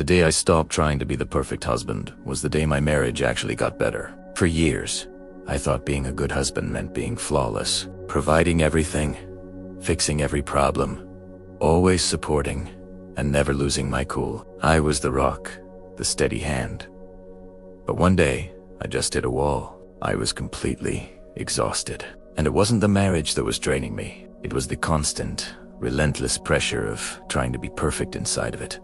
The day I stopped trying to be the perfect husband was the day my marriage actually got better. For years, I thought being a good husband meant being flawless, providing everything, fixing every problem, always supporting, and never losing my cool. I was the rock, the steady hand. But one day, I just hit a wall. I was completely exhausted. And it wasn't the marriage that was draining me. It was the constant, relentless pressure of trying to be perfect inside of it.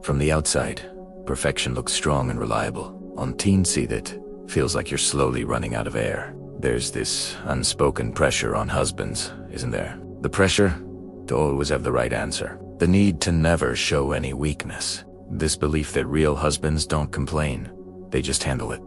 From the outside, perfection looks strong and reliable. On teensy it feels like you're slowly running out of air. There's this unspoken pressure on husbands, isn't there? The pressure to always have the right answer. The need to never show any weakness. This belief that real husbands don't complain, they just handle it.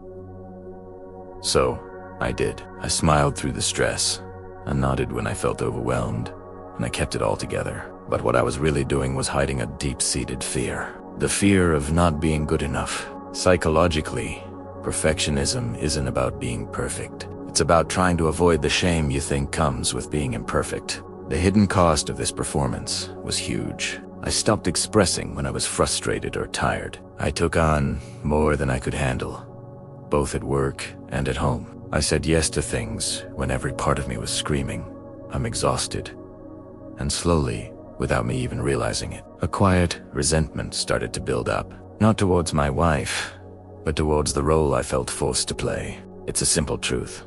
So, I did. I smiled through the stress, and nodded when I felt overwhelmed, and I kept it all together. But what I was really doing was hiding a deep-seated fear. The fear of not being good enough. Psychologically, perfectionism isn't about being perfect. It's about trying to avoid the shame you think comes with being imperfect. The hidden cost of this performance was huge. I stopped expressing when I was frustrated or tired. I took on more than I could handle, both at work and at home. I said yes to things when every part of me was screaming, I'm exhausted. And slowly, without me even realizing it, a quiet resentment started to build up. Not towards my wife, but towards the role I felt forced to play. It's a simple truth.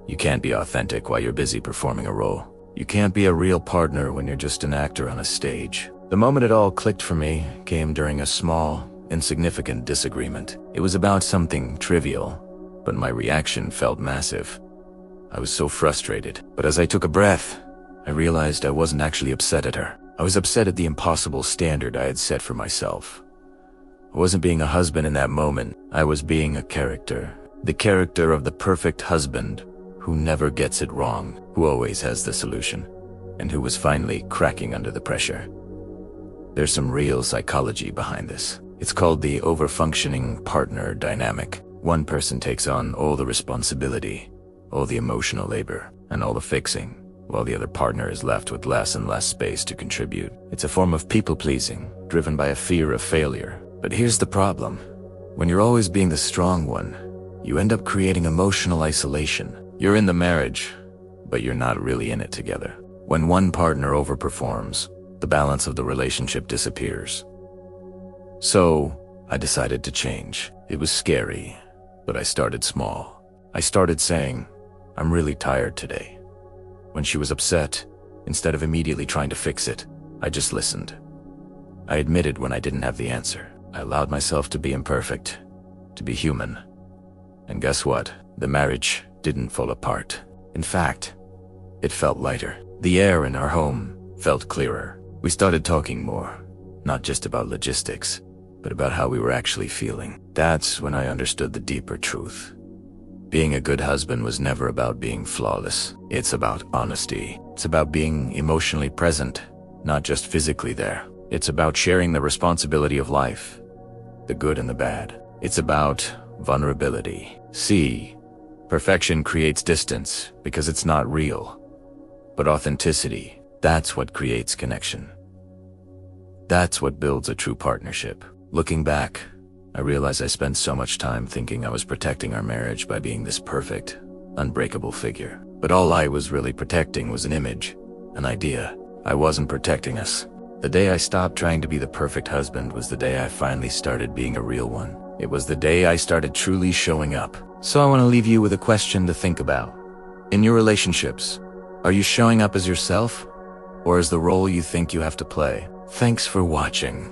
You can't be authentic while you're busy performing a role. You can't be a real partner when you're just an actor on a stage. The moment it all clicked for me came during a small, insignificant disagreement. It was about something trivial, but my reaction felt massive. I was so frustrated. But as I took a breath, I realized I wasn't actually upset at her. I was upset at the impossible standard I had set for myself. I wasn't being a husband in that moment. I was being a character. The character of the perfect husband who never gets it wrong, who always has the solution, and who was finally cracking under the pressure. There's some real psychology behind this. It's called the over-functioning partner dynamic. One person takes on all the responsibility, all the emotional labor, and all the fixing, while the other partner is left with less and less space to contribute. It's a form of people-pleasing, driven by a fear of failure. But here's the problem. When you're always being the strong one, you end up creating emotional isolation. You're in the marriage, but you're not really in it together. When one partner overperforms, the balance of the relationship disappears. So, I decided to change. It was scary, but I started small. I started saying, I'm really tired today. When she was upset, instead of immediately trying to fix it, I just listened. I admitted when I didn't have the answer. I allowed myself to be imperfect, to be human. And guess what? The marriage didn't fall apart. In fact, it felt lighter. The air in our home felt clearer. We started talking more, not just about logistics, but about how we were actually feeling. That's when I understood the deeper truth. Being a good husband was never about being flawless. It's about honesty. It's about being emotionally present, not just physically there. It's about sharing the responsibility of life, the good and the bad. It's about vulnerability. See, perfection creates distance because it's not real. But authenticity, that's what creates connection. That's what builds a true partnership. Looking back, I realized I spent so much time thinking I was protecting our marriage by being this perfect, unbreakable figure. But all I was really protecting was an image, an idea. I wasn't protecting us. The day I stopped trying to be the perfect husband was the day I finally started being a real one. It was the day I started truly showing up. So I want to leave you with a question to think about. In your relationships, are you showing up as yourself, or as the role you think you have to play? Thanks for watching.